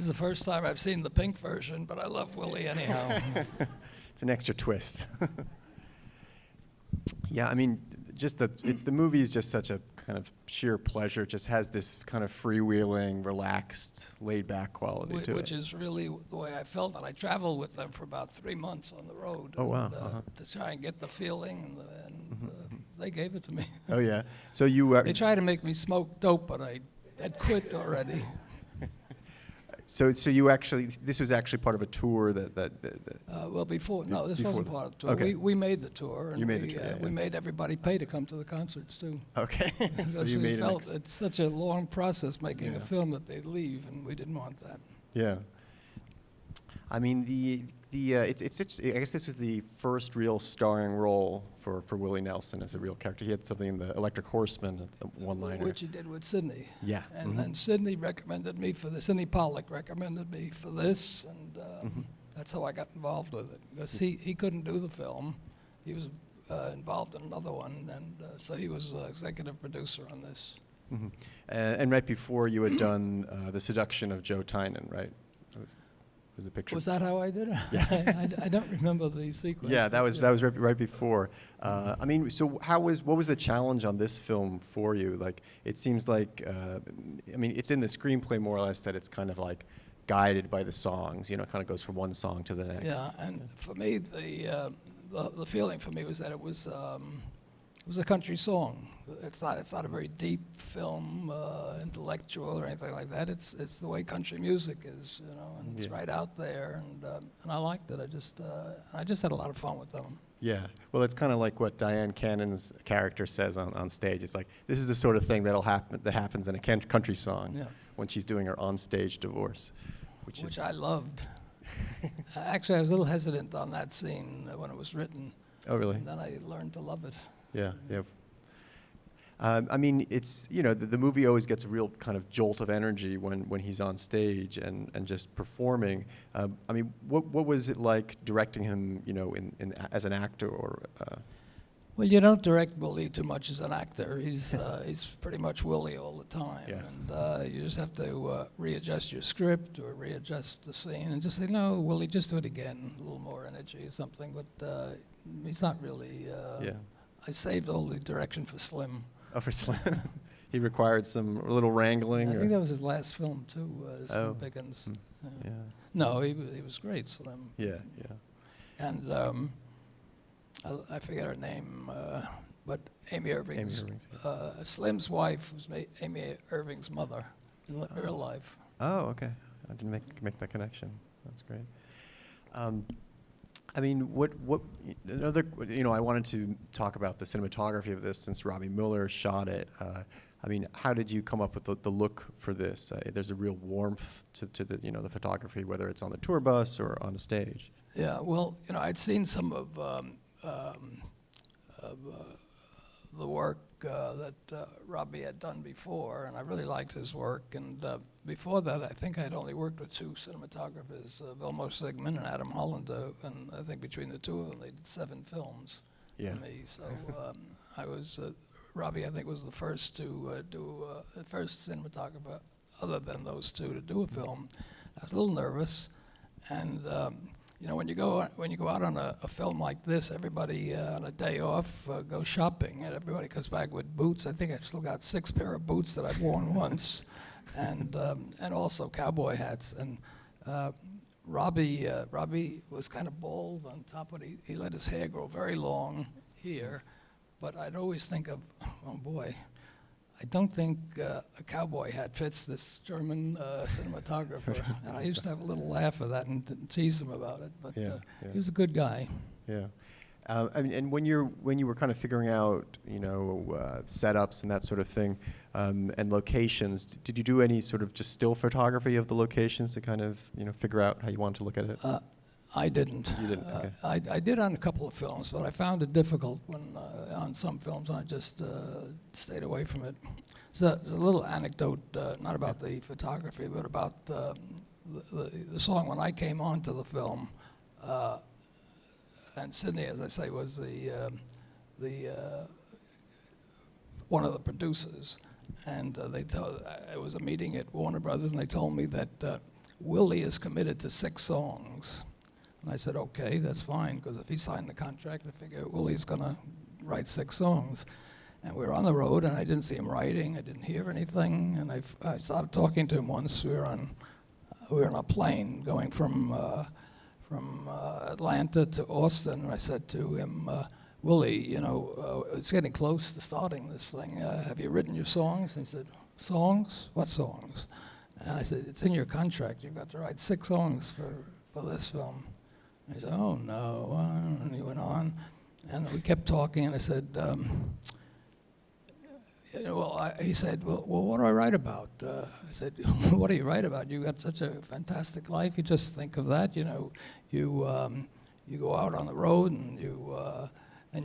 is the first time I've seen the pink version, but I love Willie anyhow. It's an extra twist. Yeah, I mean, just the movie is just such a kind of sheer pleasure. It just has this kind of freewheeling, relaxed, laid-back quality to it. Which is really the way I felt, and I traveled with them for about 3 months on the road. Oh, wow. To try and get the feeling, and they gave it to me. Oh, yeah. So you... They tried to make me smoke dope, but I had quit already. So you actually, this was actually part of a tour that Well, before, no, this wasn't part of the tour. Okay. We made the tour. And you made the tour, yeah. We made everybody pay to come to the concerts, too. Okay. So you we made felt it's such a long process making a film that they'd leave, and we didn't want that. Yeah. I mean, I guess this was the first real starring role for Willie Nelson as a real character. He had something in the Electric Horseman, the one-liner. Which he did with Sidney. Yeah. And then Sidney recommended me for this. Sidney Pollack recommended me for this, and that's how I got involved with it. Because he couldn't do the film. He was involved in another one, and so he was executive producer on this. Mm-hmm. And right before you had done The Seduction of Joe Tynan, right? Was the picture. Was that how I did it? Yeah. I don't remember the sequence. Yeah, that was right before. I mean, so what was the challenge on this film for you? Like, it seems like, I mean, it's in the screenplay more or less that it's kind of like guided by the songs. You know, it kind of goes from one song to the next. Yeah, and for me, the feeling for me was that it was a country song. It's not a very deep film, intellectual or anything like that. It's the way country music is, you know, and it's right out there, and I liked it. I just had a lot of fun with them. Yeah, well, it's kind of like what Dyan Cannon's character says on stage. It's like, this is the sort of thing that happens in a country song when she's doing her on-stage divorce, which I loved. Actually, I was a little hesitant on that scene when it was written. Oh, really? And then I learned to love it. Yeah, yeah. I mean, it's, you know, the movie always gets a real kind of jolt of energy when he's on stage and just performing. I mean, what was it like directing him, you know, as an actor or? Well, you don't direct Willie too much as an actor. He's pretty much Willie all the time, and you just have to readjust your script or readjust the scene and just say, no, Willie, just do it again, a little more energy or something. But he's not really. I saved all the direction for Slim. Oh, for Slim. He required a little wrangling. I think that was his last film too, Slim Pickens. Yeah. No, he was great, Slim. Yeah, yeah. And I forget her name, but Amy Irving. Slim's wife was Amy Irving's mother in real life. Oh, okay. I didn't make that connection. That's great. I mean, what another, you know, I wanted to talk about the cinematography of this since Robby Müller shot it. I mean, how did you come up with the look for this? There's a real warmth to the, you know, the photography, whether it's on the tour bus or on the stage. Yeah, well, you know, I'd seen some of the work that Robby had done before, and I really liked his work. And before that, I think I'd only worked with 2 cinematographers, Vilmos Zsigmond and Adam Hollander, and I think between the 2 of them, they did 7 films for me. So I was, Robby, I think, was the first to the first cinematographer, other than those 2, to do a film. I was a little nervous, and you know, when you go out on a film like this, everybody on a day off goes shopping, and everybody comes back with boots. I think I've still got 6 pair of boots that I've worn once, and also cowboy hats. And Robby was kind of bald on top, but he let his hair grow very long here. But I'd always think of, oh boy, I don't think a cowboy hat fits this German cinematographer. And I used to have a little laugh at that and tease him about it. But he was a good guy. Yeah. I mean, and when you were kind of figuring out, you know, setups and that sort of thing, and locations, did you do any sort of just still photography of the locations to kind of, you know, figure out how you wanted to look at it? I didn't. You didn't? Okay. I did on a couple of films, but I found it difficult when on some films I just stayed away from it. So there's a little anecdote, not about the photography, but about the song when I came onto the film. And Sidney, as I say, was the one of the producers, and it was a meeting at Warner Brothers, and they told me that Willie is committed to 6 songs. And I said, okay, that's fine, because if he signed the contract, I figure Willie's going to write 6 songs. And we were on the road, and I didn't see him writing. I didn't hear anything. And I started talking to him once. We were on a plane going from Atlanta to Austin. And I said to him, Willie, you know, it's getting close to starting this thing. Have you written your songs? And he said, songs? What songs? And I said, it's in your contract. You've got to write 6 songs for this film. And he said, oh, no. And he went on. And we kept talking, and I said, he said, well, what do I write about? I said, what do you write about? You got such a fantastic life. You just think of that, you know. You go out on the road, and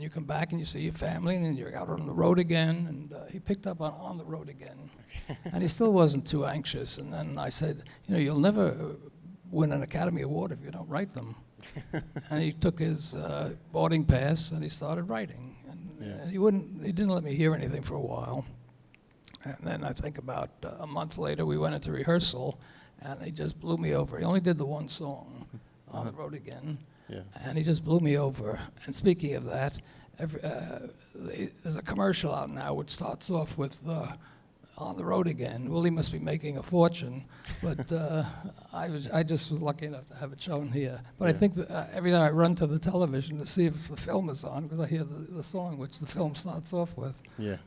you come back and you see your family, and then you're out on the road again. And he picked up on the road again. And he still wasn't too anxious. And then I said, you know, you'll never win an Academy Award if you don't write them. And he took his boarding pass and he started writing. And he didn't let me hear anything for a while. And then I think about a month later, we went into rehearsal, and he just blew me over. He only did the 1 song, On the Road Again. Yeah. And he just blew me over. And speaking of that, there's a commercial out now which starts off with On the Road Again. Willie must be making a fortune, but I just was lucky enough to have it shown here. But I think that every time I run to the television to see if the film is on, because I hear the song which the film starts off with. Yeah.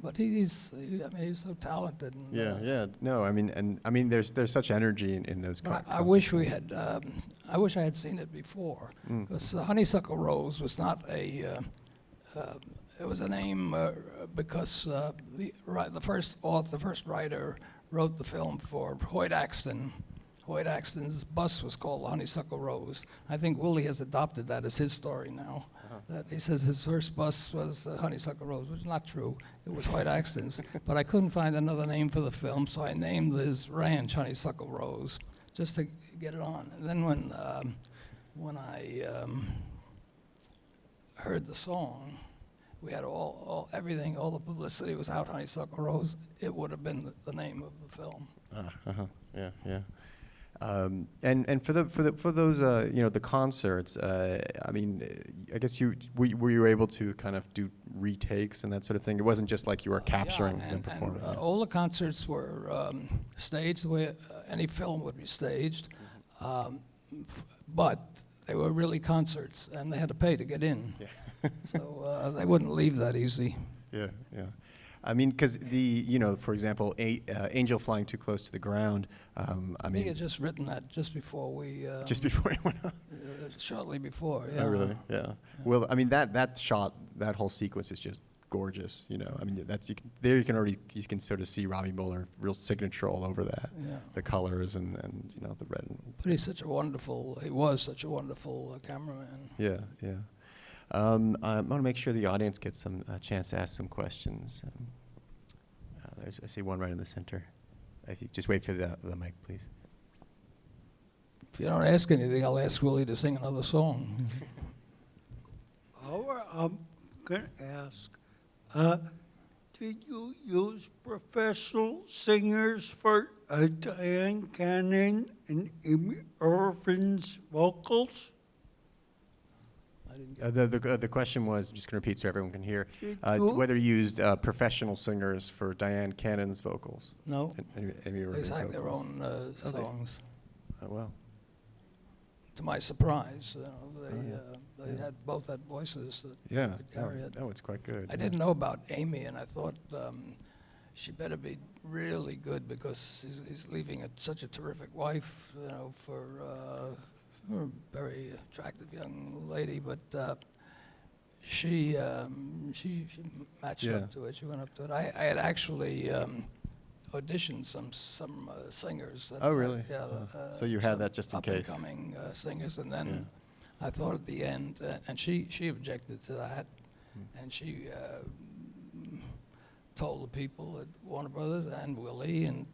But he's so talented. And, No, I mean, there's such energy in those. I wish we had. I wish I had seen it before, because Honeysuckle Rose was not a. It was a name because the first writer wrote the film for Hoyt Axton. Hoyt Axton's bus was called Honeysuckle Rose. I think Willie has adopted that as his story now. That he says his first bus was Honeysuckle Rose, which is not true. It was Hoyt Axton's. But I couldn't find another name for the film, so I named his ranch Honeysuckle Rose, just to get it on. And then when I heard the song, we had everything, all the publicity was out, Honeysuckle Rose. It would have been the name of the film. Yeah. And for those the concerts, I mean, I guess were you able to kind of do retakes and that sort of thing? It wasn't just like you were capturing and performing. All the concerts were staged the way any film would be staged, but they were really concerts, and they had to pay to get in. Yeah. So they wouldn't leave that easy. Yeah. I mean, because for example, Angel Flying Too Close to the Ground. I think had just written that just before we. Just before it went on. Shortly before. Yeah. Oh, really? Yeah. Well, I mean that shot, that whole sequence is just gorgeous. You know, I mean you can sort of see Robby Müller, real signature all over that. Yeah. The colors and the red. But he was such a wonderful cameraman. Yeah. I want to make sure the audience gets some chance to ask some questions. I see one right in the center. If you just wait for the mic, please. If you don't ask anything, I'll ask Willie to sing another song. I'm going to ask, did you use professional singers for Dyan Cannon and Amy Irving's vocals? The question was, I'm just going to repeat so everyone can hear, whether you used professional singers for Dyan Cannon's vocals. No, Amy they sang their own songs. Oh, well. To my surprise, they both had voices that could carry it. No, it's quite good. I didn't know about Amy, and I thought she better be really good, because he's leaving such a terrific wife, for a very attractive young lady, but she matched up to it. She went up to it. I had actually auditioned some singers. Oh, really? So you had that just in case. Up-and-coming singers, and then I thought at the end, and she objected to that, and she told the people at Warner Brothers and Willie, and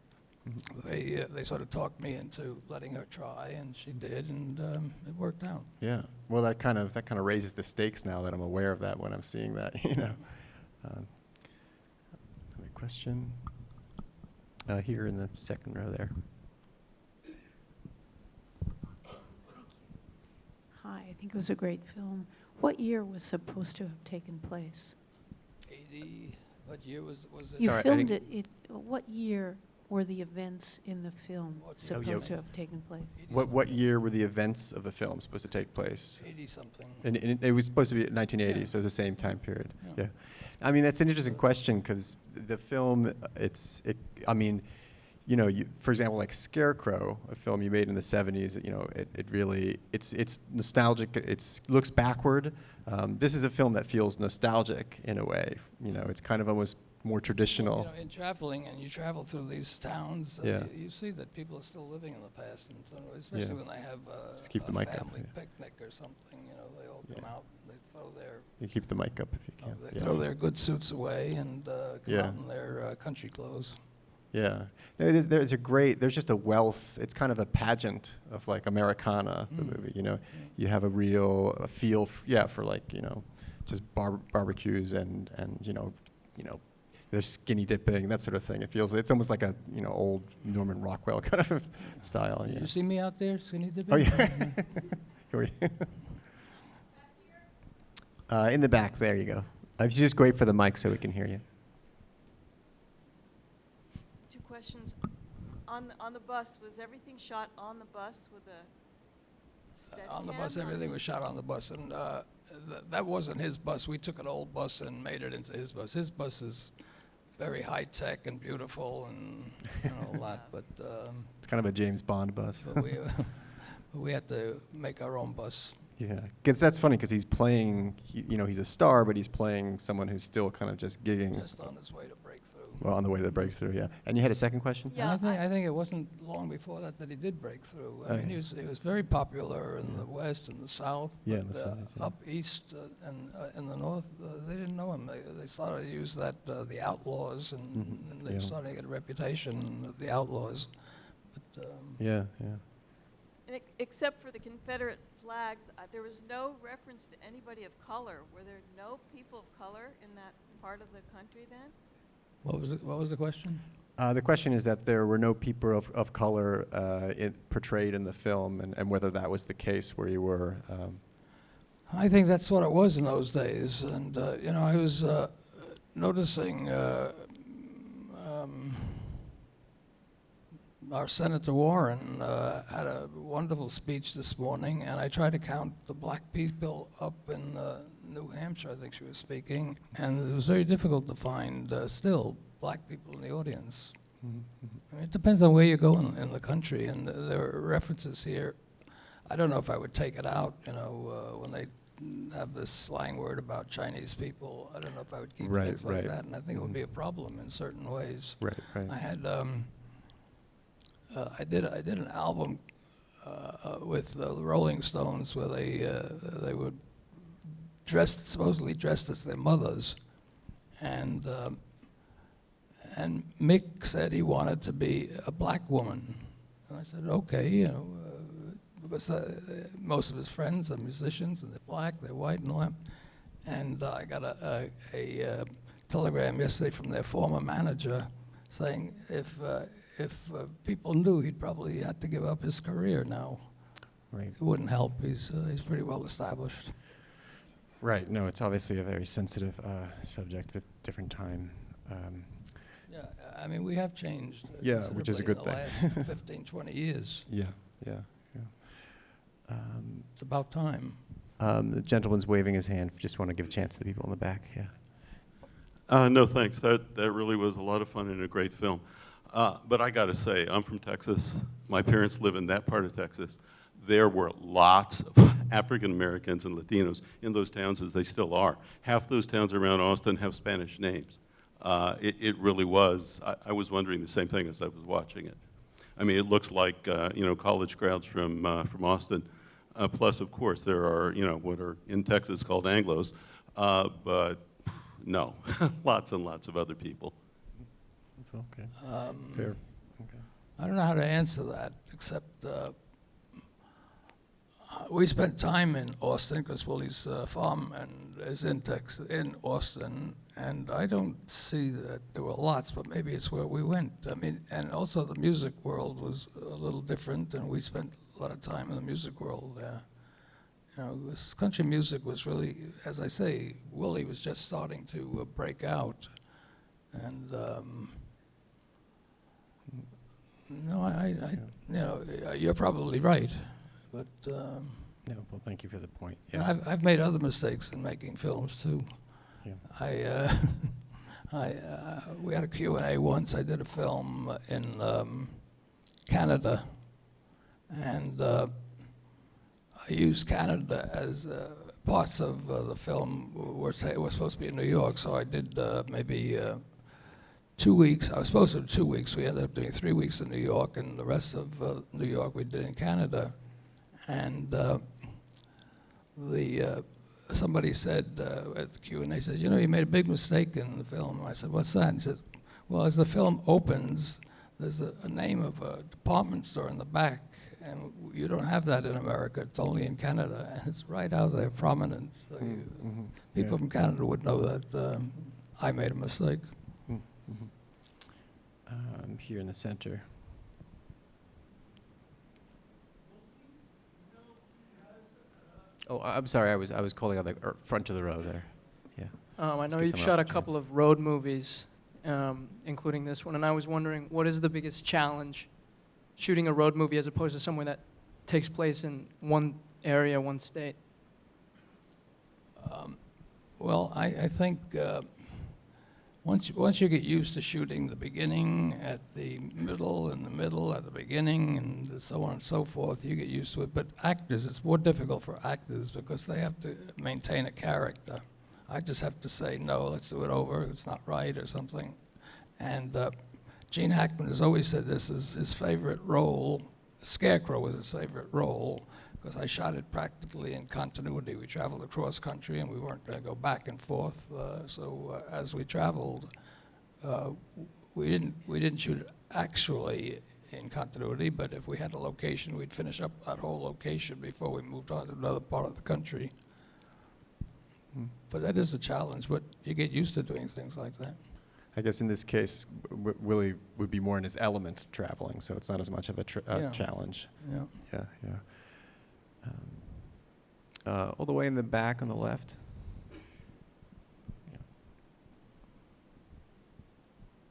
they sort of talked me into letting her try, and she did, and it worked out. Yeah. Well, that kind of raises the stakes now that I'm aware of that when I'm seeing that. Another question here in the second row there. Hi, I think it was a great film. What year was supposed to have taken place? 80, what year was it? You Sorry, I filmed didn't- what year were the events in the film What- supposed Oh, yeah. to have taken place? 80 What year were the events of the film supposed to take place? 80 something. And it was supposed to be 1980, Yeah. so it's the same time period. Yeah. Yeah. I mean, that's an interesting question because the film, I mean, you know, for example, like Scarecrow, a film you made in the 70s, you know, it really, it's nostalgic, looks backward. This is a film that feels nostalgic in a way. You know, it's kind of almost more traditional. You know, in traveling, and you travel through these towns, Yeah. you see that people are still living in the past, and so, especially Yeah. when they have Just keep a the mic up, family yeah. picnic or something. You know, they all come Yeah. out, and they throw their You keep the mic up if you can. they Yeah. throw their good suits away and come Yeah. out in their country clothes. Yeah, no, there's just a wealth. It's kind of a pageant of like Americana, the movie. You know, you have a feel, for like, you know, just barbecues and you know, there's skinny dipping, that sort of thing. It's almost like a, you know, old Norman Rockwell kind of style. Did Yeah. you see me out there, skinny dipping? Oh yeah. Here we- in the back, there you go. If you just wait for the mic so we can hear you. Two questions. On the bus, was everything shot on the bus with a Steadicam? On the bus, or everything did was shot on the bus, and that wasn't his bus. We took an old bus and made it into his bus. His bus is very high tech and beautiful and all that, but It's kind of a James Bond bus. we had to make our own bus. Yeah, because that's funny because he's playing, you know, he's a star, but he's playing someone who's still kind of just gigging. Just on his way to breakthrough. Well, on the way to the breakthrough, yeah. And you had a second question? Yeah, And I think it wasn't long before that he did break through. I Oh, mean, yeah. he was very popular in the West and the South. Yeah, in but, the 70s, yeah. Up east and in the North, they didn't know him. They started to use that the Outlaws, and they yeah. started to get a reputation of the Outlaws. But Yeah, yeah. And except for the Confederate flags, there was no reference to anybody of color. Were there no people of color in that part of the country then? what was the question? The question is that there were no people of color portrayed in the film, and whether that was the case where you were. I think that's what it was in those days, and you know, I was noticing our Senator Warren had a wonderful speech this morning, and I tried to count the black people up in New Hampshire. I think she was speaking, and it was very difficult to find still black people in the audience. I mean, it depends on where you go in the country, and there are references here. I don't know if I would take it out, you know, when they have this slang word about Chinese people. I don't know if I would keep Right, things like right. that, and I think it would be a problem in certain ways. Right, right. I had I did an album with the Rolling Stones where they were supposedly dressed as their mothers, and Mick said he wanted to be a black woman, and I said okay, you know, because most of his friends are musicians and they're black, they're white, and all that, and I got a telegram yesterday from their former manager saying if people knew, he'd probably had to give up his career now. Right. It wouldn't help. He's pretty well established. Right. No, it's obviously a very sensitive subject at a different time. Yeah, I mean, we have changed. Yeah, which is a good considerably thing. in the last 15, 20 years. Yeah, yeah, yeah. It's about time. The gentleman's waving his hand. Just want to give a chance to the people in the back. Yeah. No, thanks. That really was a lot of fun and a great film. But I got to say, I'm from Texas. My parents live in that part of Texas. There were lots of African Americans and Latinos in those towns, as they still are. Half those towns around Austin have Spanish names. It really was. I was wondering the same thing as I was watching it. I mean, it looks like college crowds from Austin. Plus, of course, there are what are in Texas called Anglos, but no, lots and lots of other people. Okay. Fair. Okay. I don't know how to answer that, except we spent time in Austin because Willie's farm is in Texas, in Austin, and I don't see that there were lots, but maybe it's where we went. I mean, and also the music world was a little different, and we spent a lot of time in the music world there. You know, this country music was really, as I say, Willie was just starting to break out, and you know, you're probably right, but No, well, thank you for the point. Yeah. I've made other mistakes in making films too. Yeah. We had a Q&A once. I did a film in Canada, and I used Canada as parts of the film were supposed to be in New York, so I did maybe 2 weeks. I was supposed to do 2 weeks. We ended up doing 3 weeks in New York, and the rest of New York we did in Canada. And somebody said at the Q&A, said, you know, you made a big mistake in the film. I said, what's that? And he said, well, as the film opens, there's a name of a department store in the back, and you don't have that in America. It's only in Canada, and it's right out there, prominent. So people from Canada would know that I made a mistake. Here in the center. Oh, I'm sorry. I was calling on the front of the row there. Yeah. I Let's know give you've someone shot else a a couple chance. of road movies, including this one, and I was wondering, what is the biggest challenge shooting a road movie as opposed to somewhere that takes place in one area, one state? Well, I think once you get used to shooting the beginning at the middle and the middle at the beginning and so on and so forth, you get used to it. But actors, it's more difficult for actors because they have to maintain a character. I just have to say, no, let's do it over, it's not right or something. And Gene Hackman has always said this is his favorite role. Scarecrow was his favorite role because I shot it practically in continuity. We traveled across country and we weren't going to go back and forth. So as we traveled, we didn't shoot it actually in continuity, but if we had a location, we'd finish up that whole location before we moved on to another part of the country. But that is a challenge, but you get used to doing things like that. I guess in this case, Willie would be more in his element traveling, so it's not as much of a Yeah. challenge. Yeah. Yeah, yeah. All the way in the back on the left.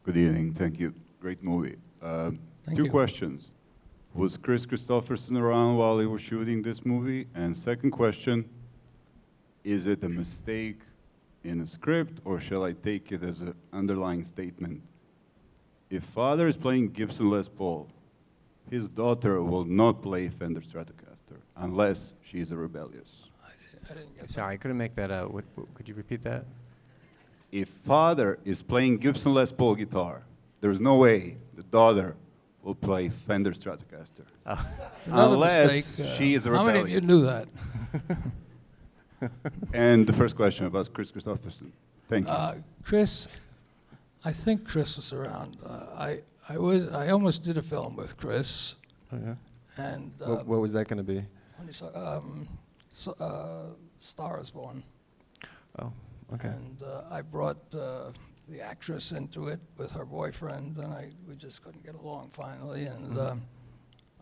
Good evening, thank you. Great movie. Thank Two you. questions. Was Chris Christopherson around while he was shooting this movie? And second question, is it a mistake in the script, or shall I take it as an underlying statement? If father is playing Gibson Les Paul, his daughter will not play Fender Stratocaster unless she is a rebellious. I didn't get Sorry, I couldn't make that out. Could you repeat that? If father is playing Gibson Les Paul guitar, there's no way the daughter will play Fender Stratocaster. Another Unless mistake, she is a How many of you rebellious. knew that? And the first question about Chris Christopherson. Thank you. Chris, I think Chris was around. I almost did a film with Chris, Oh, yeah. and What was that going to be? Star is Born. Oh, okay. And I brought the actress into it with her boyfriend, and we just couldn't get along finally. And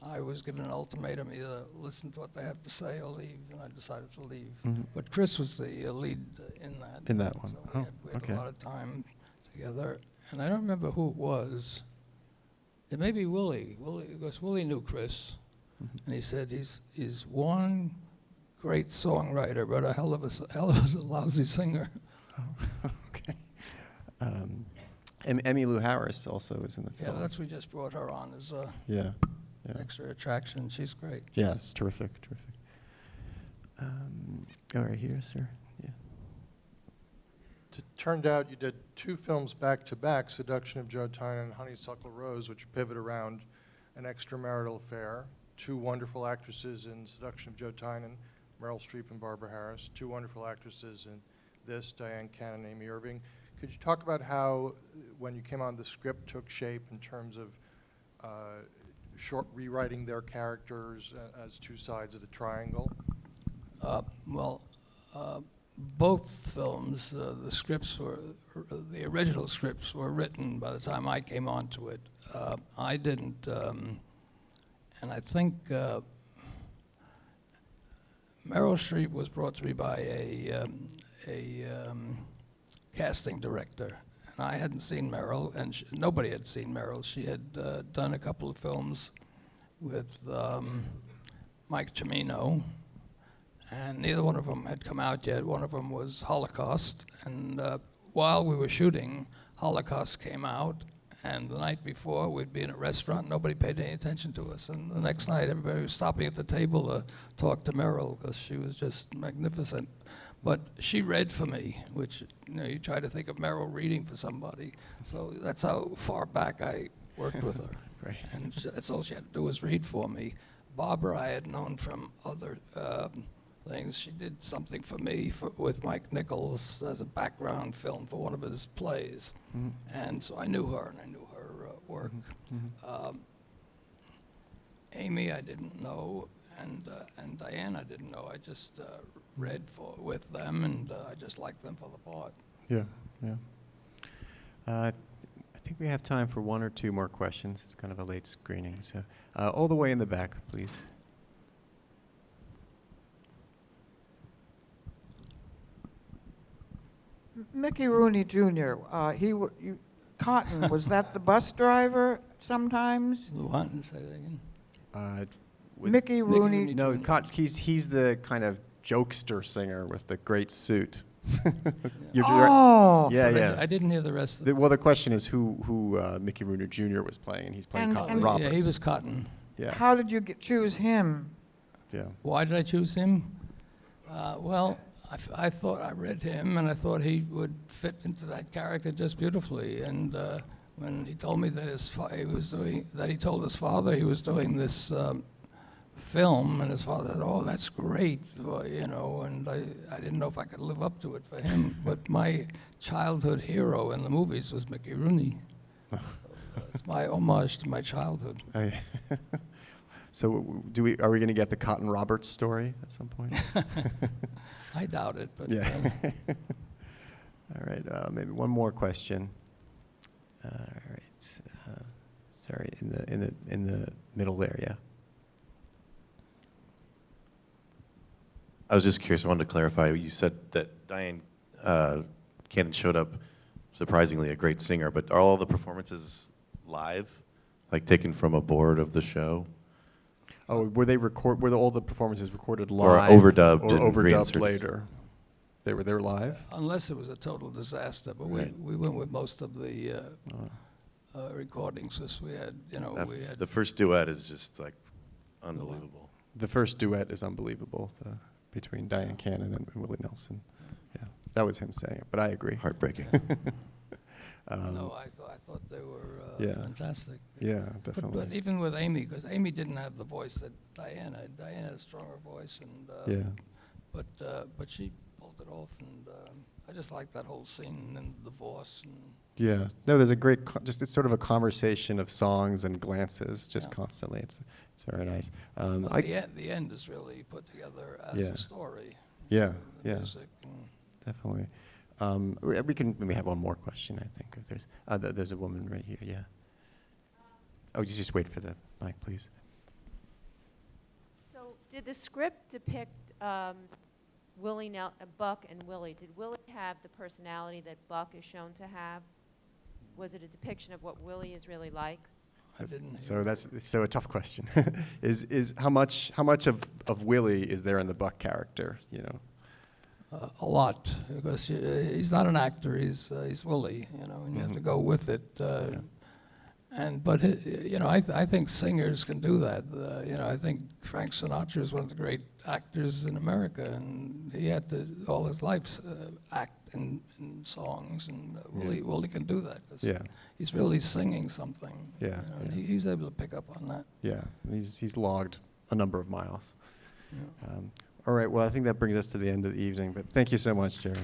I was given an ultimatum: either listen to what they have to say or leave. And I decided to leave. But Chris was the lead in that. In that one. So Oh, we had okay. a lot of time together, and I don't remember who it was. It may be Willie. Because Willie knew Chris, and he said he's one great songwriter, but a hell of a lousy singer. Okay. Emmy Lou Harris also was in the Yeah, film. we just brought her on as a Yeah. Yeah. extra attraction. She's great. Yeah, it's terrific, terrific. All right, here, sir. Yeah. It turned out you did two films back to back, Seduction of Joe Tynan and Honeysuckle Rose, which pivot around an extramarital affair. Two wonderful actresses in Seduction of Joe Tynan, Meryl Streep and Barbara Harris. Two wonderful actresses in this, Dyan Cannon and Amy Irving. Could you talk about how, when you came on, the script took shape in terms of short rewriting their characters as two sides of the triangle? Both films, the original scripts were written by the time I came onto it. I didn't, and I think Meryl Streep was brought to me by a casting director, and I hadn't seen Meryl, and nobody had seen Meryl. She had done a couple of films with Mike Cimino, and neither one of them had come out yet. One of them was Holocaust, and while we were shooting, Holocaust came out, and the night before we'd be in a restaurant, nobody paid any attention to us, and the next night everybody was stopping at the table to talk to Meryl because she was just magnificent. But she read for me, which, you know, you try to think of Meryl reading for somebody, so that's how far back I worked with her. Right. And that's all she had to do was read for me. Barbara I had known from other things. She did something for me with Mike Nichols as a background film for one of his plays. Mhm. And so I knew her, and I knew her work. Mhm. Amy I didn't know, and Dyan I didn't know. I just read with them, and I just liked them for the part. Yeah, yeah. I think we have time for one or two more questions. It's kind of a late screening, so all the way in the back, please. Mickey Rooney Jr., Cotton, was that the bus driver sometimes? The one, say that again. Mickey Rooney. No, he's the kind of jokester singer with the great suit. Oh! Yeah, But yeah. I didn't hear the rest of Well, the question is who Mickey Rooney Jr. was playing, and he's playing And- Cotton and- Roberts. Yeah, he was Cotton. Yeah, How did you choose him? yeah. Why did I choose him? Well, I thought I read him, and I thought he would fit into that character just beautifully. And when he told me that he told his father he was doing this film, and his father said, "Oh, that's great," well, you know. And I didn't know if I could live up to it for him. But my childhood hero in the movies was Mickey Rooney. It's my homage to my childhood. Oh, yeah. So are we going to get the Cotton Roberts story at some point? I doubt it, but Yeah. All right. Maybe one more question. All right. Sorry, in the middle area. I was just curious. I wanted to clarify. You said that Dyan Cannon showed up, surprisingly a great singer, but are all the performances live, like taken from a board of the show? Oh, were all the performances recorded Or live? overdubbed Or and overdubbed reinserted? later? They were live? unless it was a total disaster. But Right. we went with most of the recordings, as we had, you know, The first duet is just like unbelievable. The first duet is unbelievable, between Dyan Cannon and Willie Nelson. Yeah, that was him saying it, but I agree. Heartbreaking. No, I thought they were Yeah. fantastic. Yeah, definitely. But even with Amy, because Amy didn't have the voice that Dyan had. Dyan had a stronger voice, and Yeah. but she pulled it off, and I just like that whole scene and the divorce. And Yeah. No, there's a great, it's sort of a conversation of songs and glances just Yeah. constantly. It's very nice. the end is really put together as Yeah. a story. Yeah, The yeah. music and Definitely. We have one more question, I think, if there's a woman right here, yeah. Oh, you just wait for the mic, please. So did the script depict Buck and Willie? Did Willie have the personality that Buck is shown to have? Was it a depiction of what Willie is really like? I didn't hear So that's a tough question. Is how much of Willie is there in the Buck character? You know. a lot, because he's not an actor. He's Willie, you know, and you have to go with it. But you know, I think singers can do that. You know, I think Frank Sinatra is one of the great actors in America, and he had to all his life act in songs, and Willie can do that. 'Cause Yeah. he's really singing something. Yeah, you know, and yeah. he's able to pick up on that. Yeah, he's logged a number of miles. Yeah. All right, well, I think that brings us to the end of the evening, but thank you so much, Jerry.